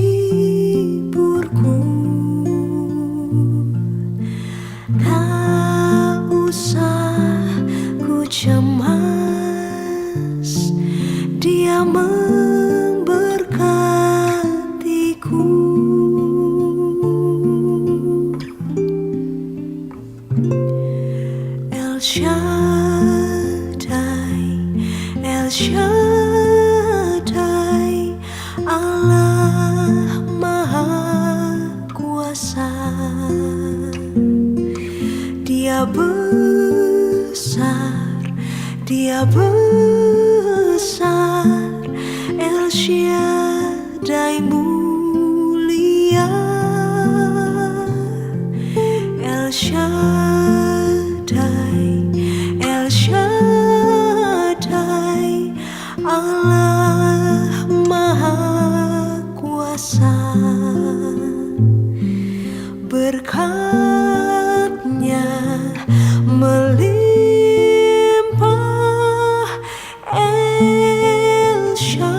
menghiburku. Tak usah ku cemas, Dia memberkatiku. El Shaddai, El Shaddai, Allah Maha Kuasa. Dia besar, Dia besar, El Shaddai mulia, El Shaddai, El Shaddai, Allah Maha Kuasa. Berkat-Nya melimpah, El Shaddai.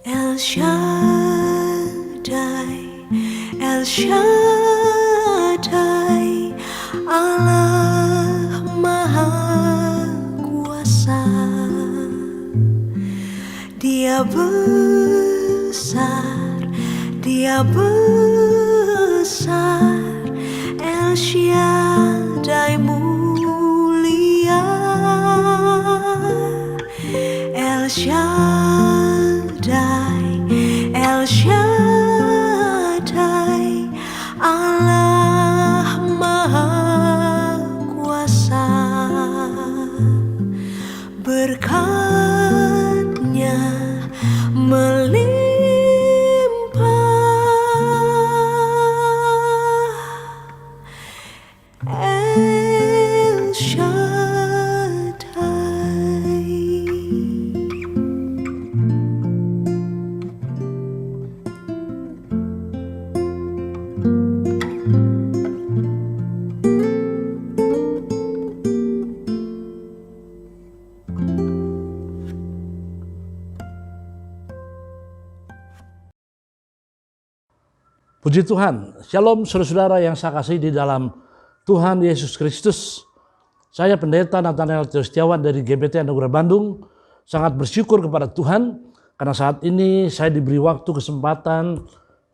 El Shaddai, El Shaddai, Allah Maha Kuasa. Dia besar, Dia besar, El Shaddai mulia, El Shaddai, El Shaddai, Allah Maha Kuasa. Berkat-Nya melimpah, El Shaddai. Puji Tuhan, Shalom saudara-saudara yang saya kasih di dalam Tuhan Yesus Kristus. Saya Pendeta Nathanael Theo Setiawan dari GBT Anugerah Bandung. Sangat bersyukur kepada Tuhan karena saat ini saya diberi waktu kesempatan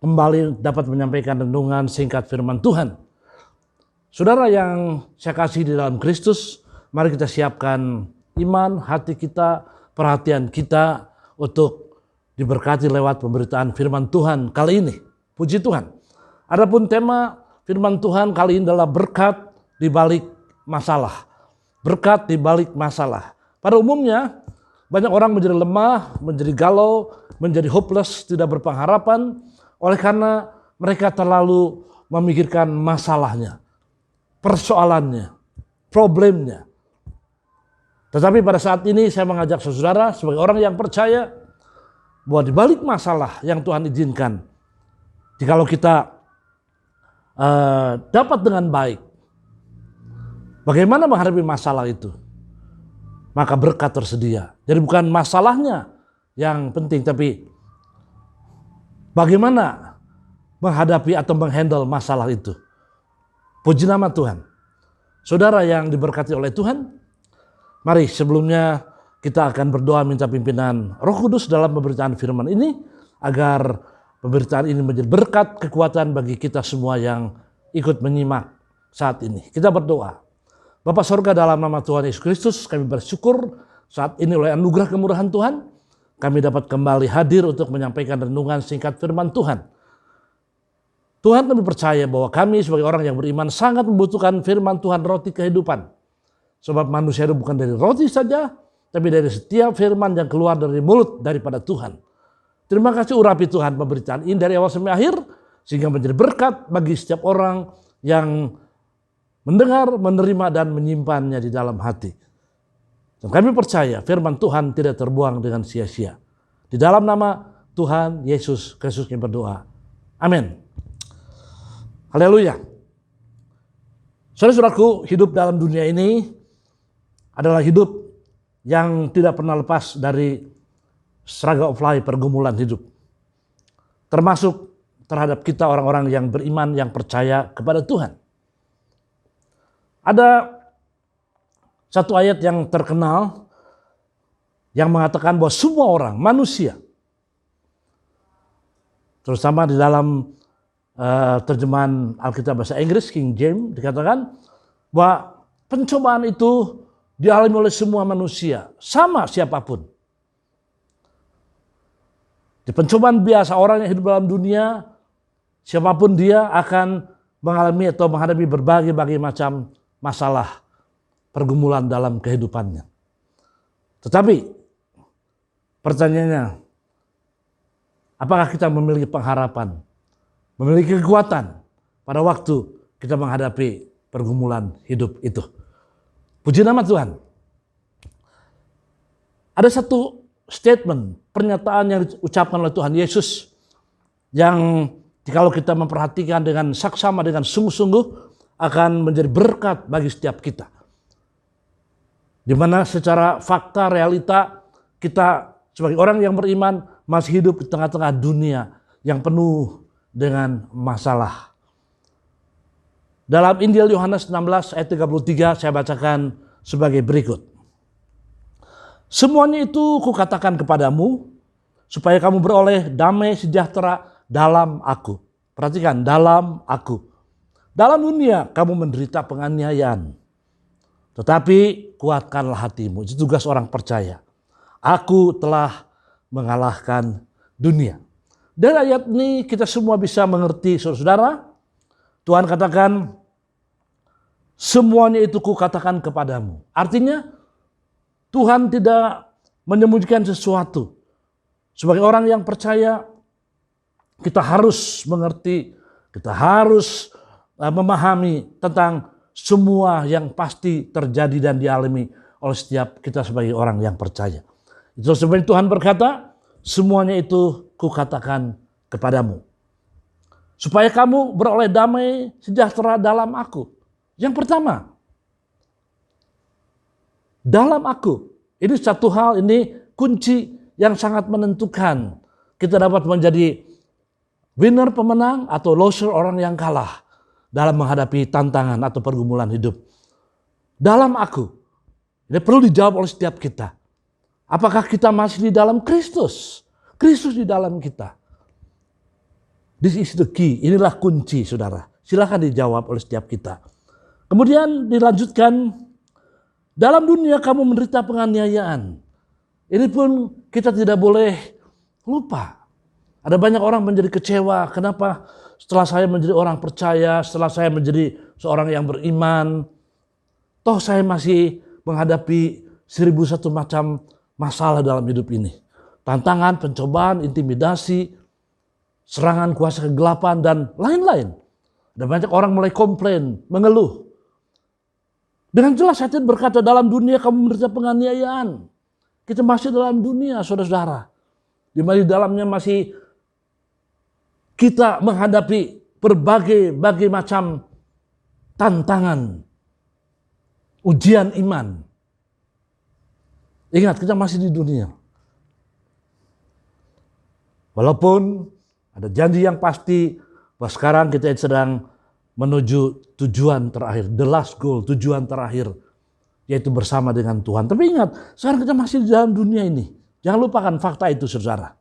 kembali dapat menyampaikan renungan singkat firman Tuhan. Saudara yang saya kasih di dalam Kristus, mari kita siapkan iman, hati kita, perhatian kita untuk diberkati lewat pemberitaan firman Tuhan kali ini. Puji Tuhan. Adapun tema firman Tuhan kali ini adalah berkat di balik masalah. Berkat di balik masalah. Pada umumnya banyak orang menjadi lemah, menjadi galau, menjadi hopeless, tidak berpengharapan oleh karena mereka terlalu memikirkan masalahnya, persoalannya, problemnya. Tetapi pada saat ini saya mengajak saudara sebagai orang yang percaya bahwa di balik masalah yang Tuhan izinkan, jikalau kita dapat dengan baik, bagaimana menghadapi masalah itu, maka berkat tersedia. Jadi bukan masalahnya yang penting, tapi bagaimana menghadapi atau menghandle masalah itu. Puji nama Tuhan. Saudara yang diberkati oleh Tuhan, mari sebelumnya kita akan berdoa minta pimpinan Roh Kudus dalam pemberitaan firman ini, agar pemberitaan ini menjadi berkat kekuatan bagi kita semua yang ikut menyimak saat ini. Kita berdoa. Bapa Sorga, dalam nama Tuhan Yesus Kristus, kami bersyukur saat ini oleh anugerah kemurahan Tuhan, kami dapat kembali hadir untuk menyampaikan renungan singkat firman Tuhan. Tuhan, kami percaya bahwa kami sebagai orang yang beriman sangat membutuhkan firman Tuhan, roti kehidupan. Sebab manusia itu bukan dari roti saja, tapi dari setiap firman yang keluar dari mulut daripada Tuhan. Terima kasih urapi Tuhan pemberitaan ini dari awal sampai akhir, sehingga menjadi berkat bagi setiap orang yang mendengar, menerima, dan menyimpannya di dalam hati. Dan kami percaya firman Tuhan tidak terbuang dengan sia-sia. Di dalam nama Tuhan Yesus Kristus kami berdoa. Amin. Haleluya. Saudara-saudaraku, hidup dalam dunia ini adalah hidup yang tidak pernah lepas dari struggle of life, pergumulan hidup. Termasuk terhadap kita orang-orang yang beriman, yang percaya kepada Tuhan. Ada satu ayat yang terkenal yang mengatakan bahwa semua orang, manusia, terutama di dalam terjemahan Alkitab bahasa Inggris, King James, dikatakan bahwa pencobaan itu dialami oleh semua manusia, sama siapapun. Di pencobaan biasa, orang yang hidup dalam dunia, siapapun dia akan mengalami atau menghadapi berbagai macam masalah, pergumulan dalam kehidupannya. Tetapi pertanyaannya, apakah kita memiliki pengharapan, memiliki kekuatan pada waktu kita menghadapi pergumulan hidup itu? Puji nama Tuhan. Ada satu statement, pernyataan yang diucapkan oleh Tuhan Yesus yang kalau kita memperhatikan dengan saksama, dengan sungguh-sungguh akan menjadi berkat bagi setiap kita. Di mana secara fakta, realita, kita sebagai orang yang beriman masih hidup di tengah-tengah dunia yang penuh dengan masalah. Dalam Injil Yohanes 16 ayat 33 saya bacakan sebagai berikut. Semuanya itu kukatakan kepadamu supaya kamu beroleh damai sejahtera dalam aku. Perhatikan, dalam aku. Dalam dunia kamu menderita penganiayaan. Tetapi kuatkanlah hatimu. Itu tugas orang percaya. Aku telah mengalahkan dunia. Dari ayat ini kita semua bisa mengerti, saudara-saudara. Tuhan katakan, semuanya itu kukatakan kepadamu. Artinya Tuhan tidak menyembunyikan sesuatu. Sebagai orang yang percaya, kita harus mengerti, kita harus memahami tentang semua yang pasti terjadi dan dialami oleh setiap kita sebagai orang yang percaya. Itu sebab Tuhan berkata, semuanya itu kukatakan kepadamu. Supaya kamu beroleh damai sejahtera dalam aku. Yang pertama, dalam aku. Ini satu hal, ini kunci yang sangat menentukan. Kita dapat menjadi winner, pemenang, atau loser, orang yang kalah dalam menghadapi tantangan atau pergumulan hidup. Dalam aku. Ini perlu dijawab oleh setiap kita. Apakah kita masih di dalam Kristus? Kristus di dalam kita. This is the key. Inilah kunci, saudara. Silakan dijawab oleh setiap kita. Kemudian dilanjutkan, dalam dunia kamu menderita penganiayaan. Ini pun kita tidak boleh lupa. Ada banyak orang menjadi kecewa. Kenapa setelah saya menjadi orang percaya, setelah saya menjadi seorang yang beriman, toh saya masih menghadapi 1001 macam masalah dalam hidup ini. Tantangan, pencobaan, intimidasi, serangan kuasa kegelapan, dan lain-lain. Ada banyak orang mulai komplain, mengeluh. Dengan jelas ayat berkata, dalam dunia kamu menderita penganiayaan. Kita masih dalam dunia, saudara-saudara. Di mana di dalamnya masih kita menghadapi berbagai macam tantangan, ujian iman. Ingat, kita masih di dunia. Walaupun ada janji yang pasti bahwa sekarang kita sedang menuju tujuan terakhir, the last goal, tujuan terakhir, yaitu bersama dengan Tuhan. Tapi ingat, sekarang kita masih di dalam dunia ini. Jangan lupakan fakta itu, saudara.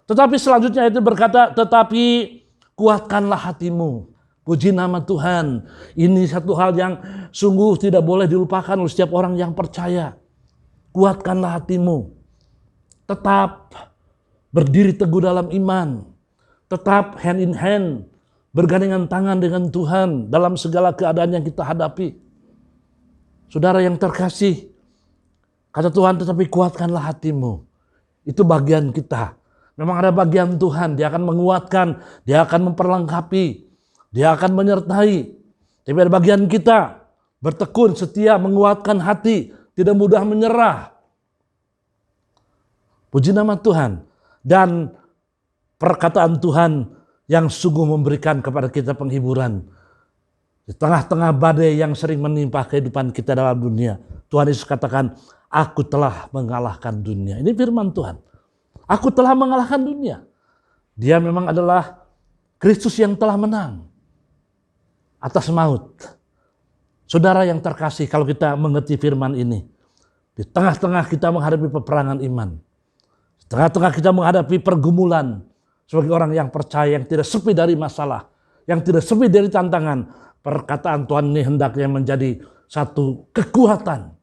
Tetapi selanjutnya itu berkata, tetapi kuatkanlah hatimu. Puji nama Tuhan. Ini satu hal yang sungguh tidak boleh dilupakan oleh setiap orang yang percaya. Kuatkanlah hatimu. Tetap berdiri teguh dalam iman. Tetap hand in hand, bergandengan tangan dengan Tuhan dalam segala keadaan yang kita hadapi. Saudara yang terkasih, kata Tuhan, tetapi kuatkanlah hatimu. Itu bagian kita. Memang ada bagian Tuhan, dia akan menguatkan, dia akan memperlengkapi, dia akan menyertai. Tapi ada bagian kita, bertekun, setia, menguatkan hati, tidak mudah menyerah. Puji nama Tuhan. Dan perkataan Tuhan yang sungguh memberikan kepada kita penghiburan. Di tengah-tengah badai yang sering menimpa kehidupan kita dalam dunia, Tuhan Yesus katakan, aku telah mengalahkan dunia. Ini firman Tuhan. Aku telah mengalahkan dunia. Dia memang adalah Kristus yang telah menang atas maut. Saudara yang terkasih, kalau kita mengerti firman ini, di tengah-tengah kita menghadapi peperangan iman, di tengah-tengah kita menghadapi pergumulan, sebagai orang yang percaya, yang tidak sepi dari masalah, yang tidak sepi dari tantangan, perkataan Tuhan ini hendaknya menjadi satu kekuatan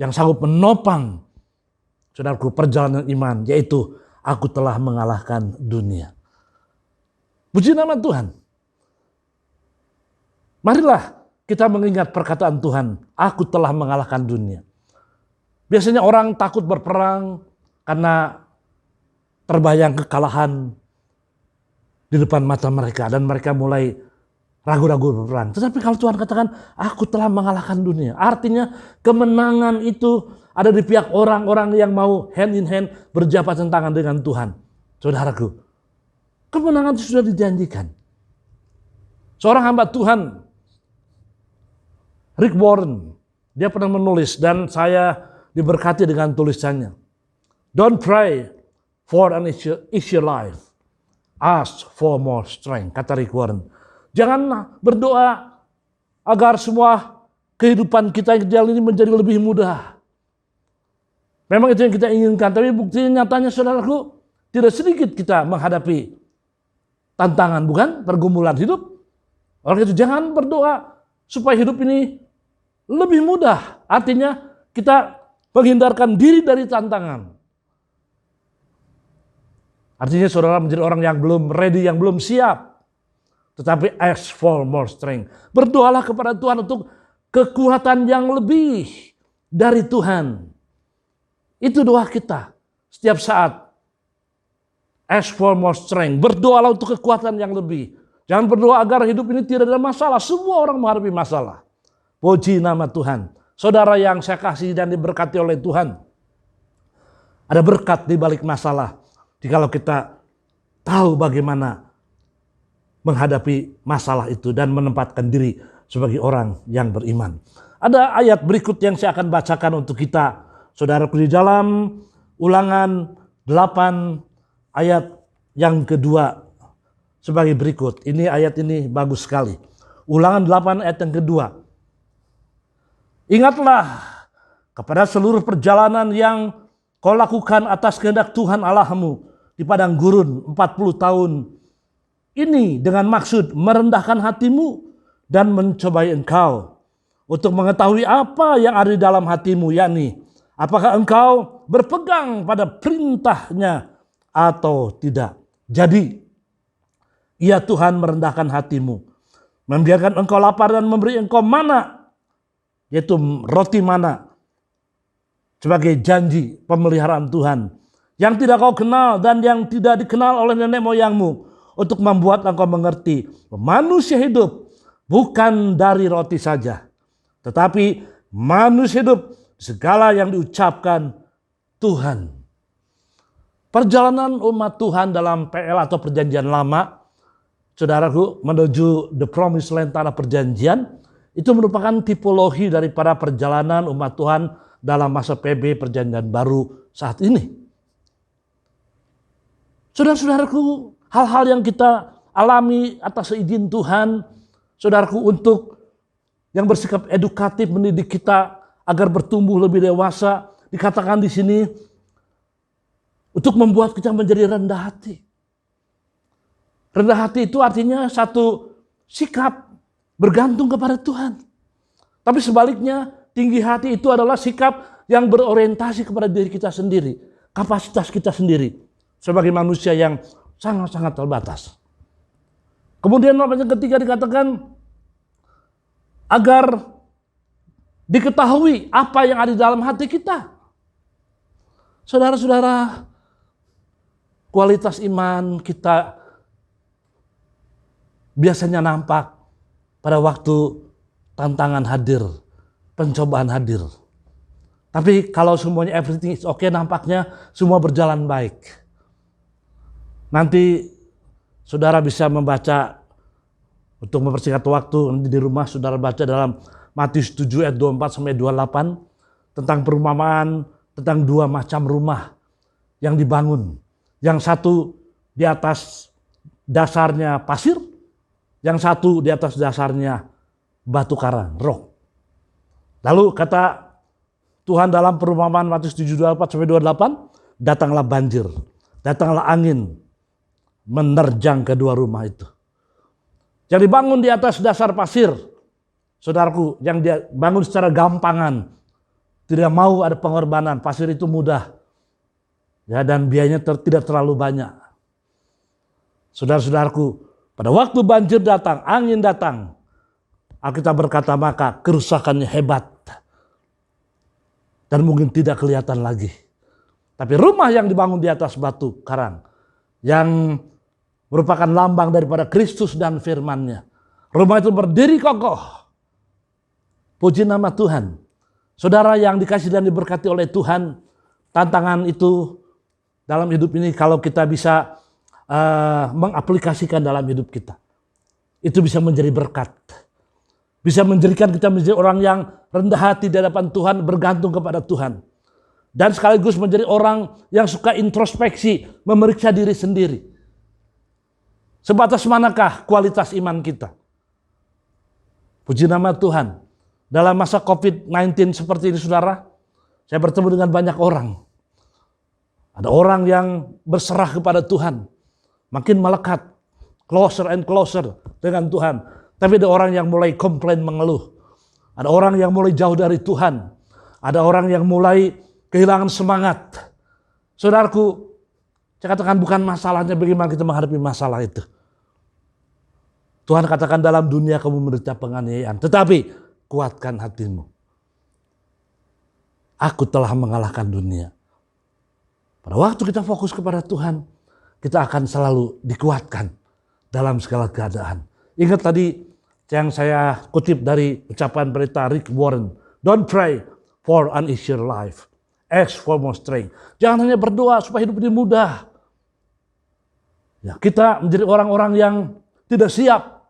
yang sanggup menopang saudaraku perjalanan iman, yaitu aku telah mengalahkan dunia. Puji nama Tuhan. Marilah kita mengingat perkataan Tuhan, aku telah mengalahkan dunia. Biasanya orang takut berperang karena terbayang kekalahan di depan mata mereka dan mereka mulai ragu-ragu berperang. Tetapi kalau Tuhan katakan, aku telah mengalahkan dunia. Artinya kemenangan itu ada di pihak orang-orang yang mau hand in hand berjabat tangan dengan Tuhan. Saudaraku, kemenangan itu sudah dijanjikan. Seorang hamba Tuhan, Rick Warren, dia pernah menulis dan saya diberkati dengan tulisannya. Don't pray for an easier life. Ask for more strength, kata Rick Warren. Jangan berdoa agar semua kehidupan kita yang jalan ini menjadi lebih mudah. Memang itu yang kita inginkan, tapi buktinya nyatanya saudaraku, tidak sedikit kita menghadapi tantangan, bukan? Pergumulan hidup. Oleh itu jangan berdoa supaya hidup ini lebih mudah. Artinya kita menghindarkan diri dari tantangan. Artinya saudara menjadi orang yang belum ready, yang belum siap. Tetapi ask for more strength. Berdoalah kepada Tuhan untuk kekuatan yang lebih dari Tuhan. Itu doa kita setiap saat. Ask for more strength. Berdoalah untuk kekuatan yang lebih. Jangan berdoa agar hidup ini tidak ada masalah. Semua orang menghadapi masalah. Puji nama Tuhan. Saudara yang saya kasih dan diberkati oleh Tuhan. Ada berkat di balik masalah. Jikalau kita tahu bagaimana menghadapi masalah itu dan menempatkan diri sebagai orang yang beriman. Ada ayat berikut yang saya akan bacakan untuk kita. Saudaraku, di dalam Ulangan 8 ayat yang kedua sebagai berikut. Ini ayat ini bagus sekali. Ulangan 8 ayat yang kedua. Ingatlah kepada seluruh perjalanan yang kau lakukan atas kehendak Tuhan Allahmu di padang gurun 40 tahun. Ini dengan maksud merendahkan hatimu dan mencobai engkau untuk mengetahui apa yang ada di dalam hatimu, yakni apakah engkau berpegang pada perintahnya atau tidak. Jadi, ya Tuhan merendahkan hatimu, membiarkan engkau lapar dan memberi engkau mana, yaitu roti mana, sebagai janji pemeliharaan Tuhan, yang tidak kau kenal dan yang tidak dikenal oleh nenek moyangmu, untuk membuat engkau mengerti manusia hidup bukan dari roti saja, tetapi manusia hidup segala yang diucapkan Tuhan. Perjalanan umat Tuhan dalam PL atau perjanjian lama, saudaraku, menuju the promised land, tanah perjanjian, itu merupakan tipologi daripada perjalanan umat Tuhan dalam masa PB perjanjian baru saat ini. Saudara-saudaraku, hal-hal yang kita alami atas izin Tuhan, saudaraku, untuk yang bersikap edukatif mendidik kita agar bertumbuh lebih dewasa, dikatakan di sini untuk membuat kita menjadi rendah hati. Rendah hati itu artinya satu sikap bergantung kepada Tuhan. Tapi sebaliknya, tinggi hati itu adalah sikap yang berorientasi kepada diri kita sendiri, kapasitas kita sendiri sebagai manusia yang sangat-sangat terbatas. Kemudian yang ketiga dikatakan agar diketahui apa yang ada di dalam hati kita. Saudara-saudara, kualitas iman kita biasanya nampak pada waktu tantangan hadir, pencobaan hadir. Tapi kalau semuanya everything is okay, nampaknya semua berjalan baik. Nanti saudara bisa membaca, untuk mempersingkat waktu, nanti di rumah saudara baca dalam Matius 7 ayat 24 sampai 28 tentang perumpamaan tentang dua macam rumah yang dibangun. Yang satu di atas dasarnya pasir, yang satu di atas dasarnya batu karang, rock. Lalu kata Tuhan dalam perumpamaan Matius 7:24 sampai 28, datanglah banjir, datanglah angin menerjang kedua rumah itu. Yang dibangun di atas dasar pasir, saudaraku, yang dia bangun secara gampangan, tidak mau ada pengorbanan, pasir itu mudah, ya, dan biayanya tidak terlalu banyak. Saudara-saudaraku, pada waktu banjir datang, angin datang, Alkitab berkata maka kerusakannya hebat dan mungkin tidak kelihatan lagi. Tapi rumah yang dibangun di atas batu karang, yang merupakan lambang daripada Kristus dan firman-Nya, rumah itu berdiri kokoh. Puji nama Tuhan. Saudara yang dikasih dan diberkati oleh Tuhan, tantangan itu dalam hidup ini kalau kita bisa mengaplikasikan dalam hidup kita, itu bisa menjadi berkat. Bisa menjadikan kita menjadi orang yang rendah hati di hadapan Tuhan, bergantung kepada Tuhan. Dan sekaligus menjadi orang yang suka introspeksi, memeriksa diri sendiri. Sebatas manakah kualitas iman kita? Puji nama Tuhan. Dalam masa COVID-19 seperti ini saudara, saya bertemu dengan banyak orang. Ada orang yang berserah kepada Tuhan, makin melekat, closer and closer dengan Tuhan. Tapi ada orang yang mulai komplain, mengeluh. Ada orang yang mulai jauh dari Tuhan. Ada orang yang mulai kehilangan semangat. Saudaraku, saya katakan bukan masalahnya bagaimana kita menghadapi masalah itu. Tuhan katakan dalam dunia kamu menderita penganiayaan, tetapi kuatkan hatimu. Aku telah mengalahkan dunia. Pada waktu kita fokus kepada Tuhan, kita akan selalu dikuatkan dalam segala keadaan. Ingat tadi yang saya kutip dari ucapan pendeta Rick Warren, don't pray for an easier life, ask for more strength. Jangan hanya berdoa supaya hidup ini mudah. Ya, kita menjadi orang-orang yang tidak siap,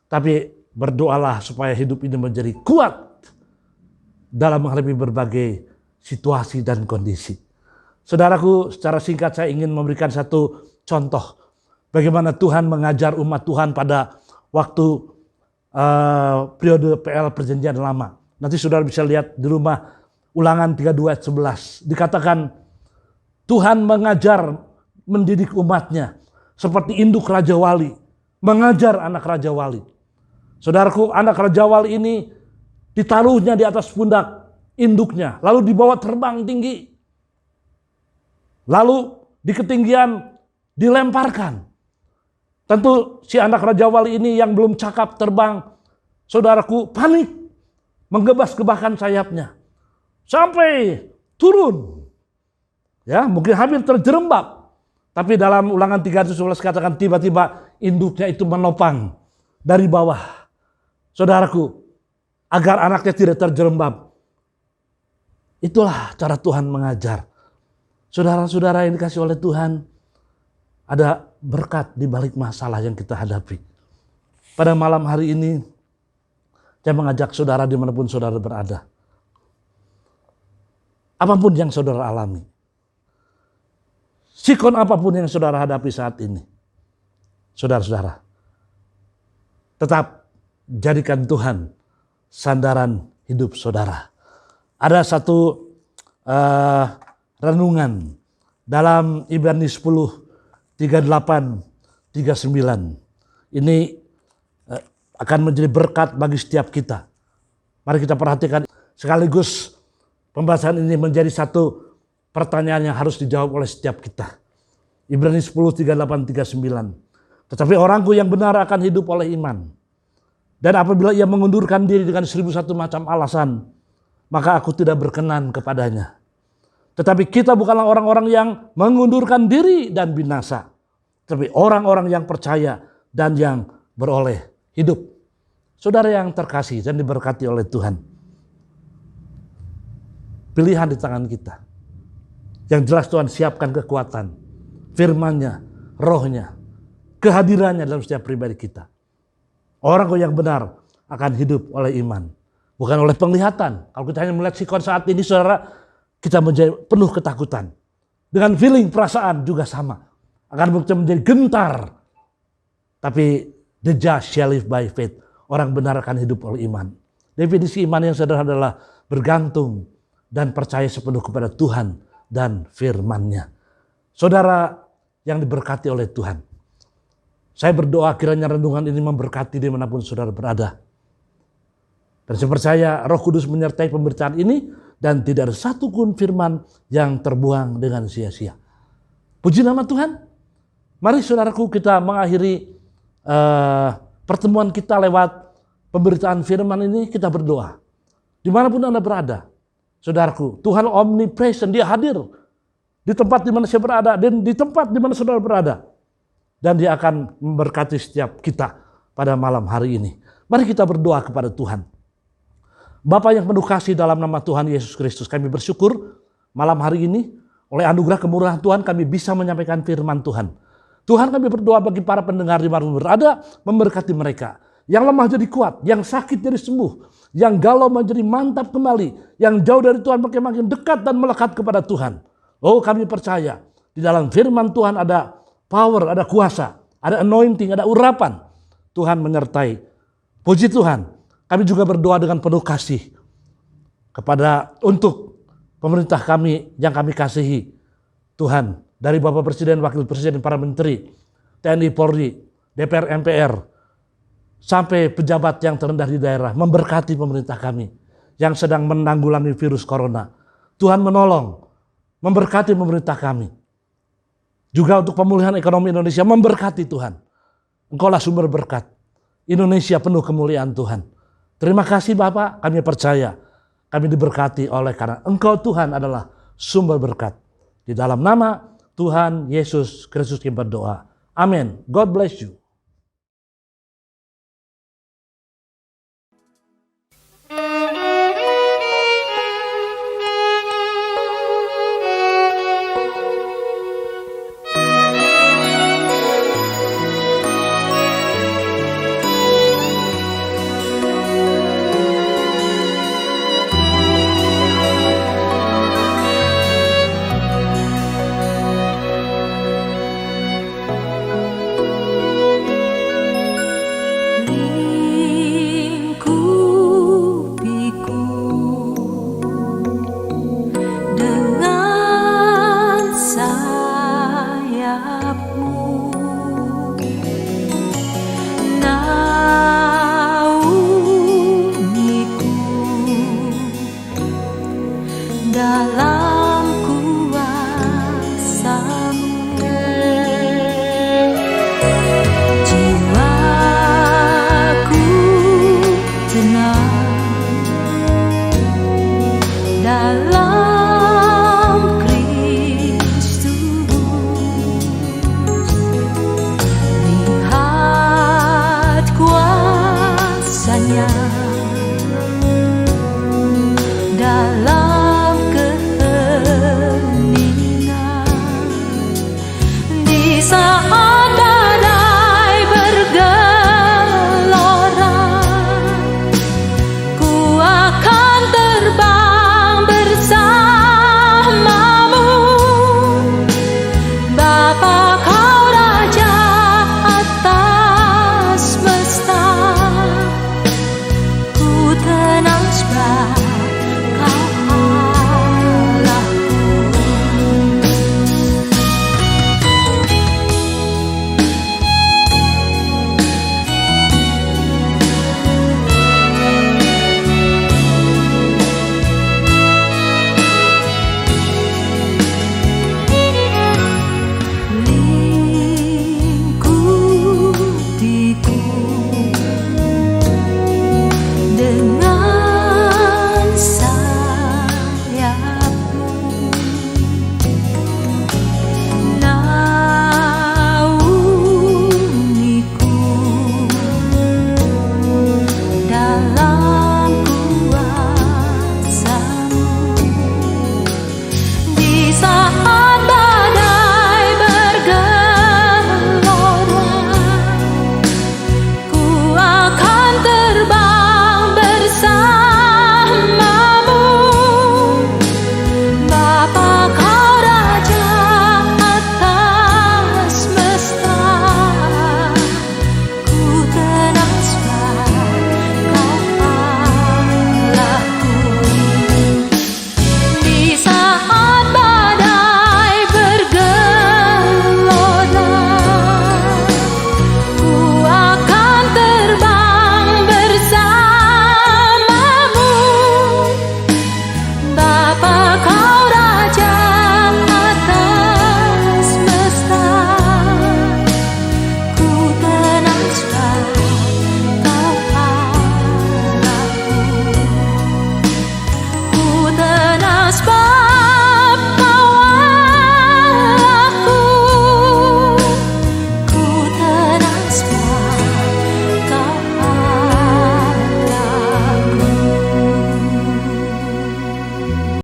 tapi berdoalah supaya hidup ini menjadi kuat dalam menghadapi berbagai situasi dan kondisi. Saudaraku, secara singkat saya ingin memberikan satu contoh bagaimana Tuhan mengajar umat Tuhan pada waktu periode PL Perjanjian Lama. Nanti saudara bisa lihat di rumah Ulangan 32 ayat 11. Dikatakan Tuhan mengajar, mendidik umatnya seperti induk Raja Wali, mengajar anak Raja Wali. Saudaraku, anak Raja Wali ini ditaruhnya di atas pundak induknya, lalu dibawa terbang tinggi. Lalu di ketinggian dilemparkan. Tentu si anak Raja Wali ini yang belum cakap terbang, saudaraku, panik, menggebas-gebahkan sayapnya sampai turun. Ya, mungkin hampir terjerembab. Tapi dalam Ulangan 311 katakan tiba-tiba induknya itu menopang dari bawah. Saudaraku, agar anaknya tidak terjerembab. Itulah cara Tuhan mengajar. Saudara-saudara yang dikasih oleh Tuhan, ada berkat di balik masalah yang kita hadapi. Pada malam hari ini, saya mengajak saudara dimanapun saudara berada. Apapun yang saudara alami, sikon apapun yang saudara hadapi saat ini, saudara-saudara, tetap jadikan Tuhan sandaran hidup saudara. Ada satu renungan dalam Ibrani 10, 38, 39. Ini akan menjadi berkat bagi setiap kita. Mari kita perhatikan sekaligus pembahasan ini menjadi satu pertanyaan yang harus dijawab oleh setiap kita. Ibrani 10, 38, 39. Tetapi orangku yang benar akan hidup oleh iman. Dan apabila ia mengundurkan diri dengan 1001 macam alasan, maka aku tidak berkenan kepadanya. Tetapi kita bukanlah orang-orang yang mengundurkan diri dan binasa, tapi orang-orang yang percaya dan yang beroleh hidup. Saudara yang terkasih dan diberkati oleh Tuhan, pilihan di tangan kita. Yang jelas Tuhan siapkan kekuatan, firman-Nya, roh-Nya, kehadirannya dalam setiap pribadi kita. Orang yang benar akan hidup oleh iman, bukan oleh penglihatan. Kalau kita hanya melihat sikon saat ini, saudara, kita menjadi penuh ketakutan. Dengan feeling, perasaan juga sama. Akan menjadi gentar. Tapi the just shall live by faith. Orang benar akan hidup oleh iman. Definisi iman yang sederhana adalah bergantung dan percaya sepenuh kepada Tuhan dan firman-Nya. Saudara yang diberkati oleh Tuhan, saya berdoa kiranya renungan ini memberkati dimanapun saudara berada. Dan saya percaya Roh Kudus menyertai pemberitaan ini dan tidak ada satu pun firman yang terbuang dengan sia-sia. Puji nama Tuhan. Mari saudaraku kita mengakhiri pertemuan kita lewat pemberitaan firman ini, kita berdoa. Dimanapun Anda berada, saudaraku, Tuhan omnipresent, Dia hadir di tempat di mana saya berada dan di tempat di mana saudara berada. Dan Dia akan memberkati setiap kita pada malam hari ini. Mari kita berdoa kepada Tuhan. Bapa yang penuh kasih, dalam nama Tuhan Yesus Kristus, kami bersyukur malam hari ini oleh anugerah kemurahan Tuhan kami bisa menyampaikan firman Tuhan. Tuhan, kami berdoa bagi para pendengar di mana berada, memberkati mereka. Yang lemah jadi kuat, yang sakit jadi sembuh, yang galau menjadi mantap kembali, yang jauh dari Tuhan makin dekat dan melekat kepada Tuhan. Oh, kami percaya di dalam firman Tuhan ada power, ada kuasa, ada anointing, ada urapan. Tuhan menyertai. Puji Tuhan. Kami juga berdoa dengan penuh kasih untuk pemerintah kami yang kami kasihi. Tuhan, dari Bapak Presiden, Wakil Presiden, para Menteri, TNI, Polri, DPR, MPR, sampai pejabat yang terendah di daerah, memberkati pemerintah kami yang sedang menanggulangi virus corona. Tuhan menolong, memberkati pemerintah kami. Juga untuk pemulihan ekonomi Indonesia, memberkati Tuhan. Engkaulah sumber berkat. Indonesia penuh kemuliaan Tuhan. Terima kasih Bapak, kami percaya kami diberkati oleh karena Engkau Tuhan adalah sumber berkat. Di dalam nama Tuhan Yesus Kristus kami berdoa. Amin. God bless you.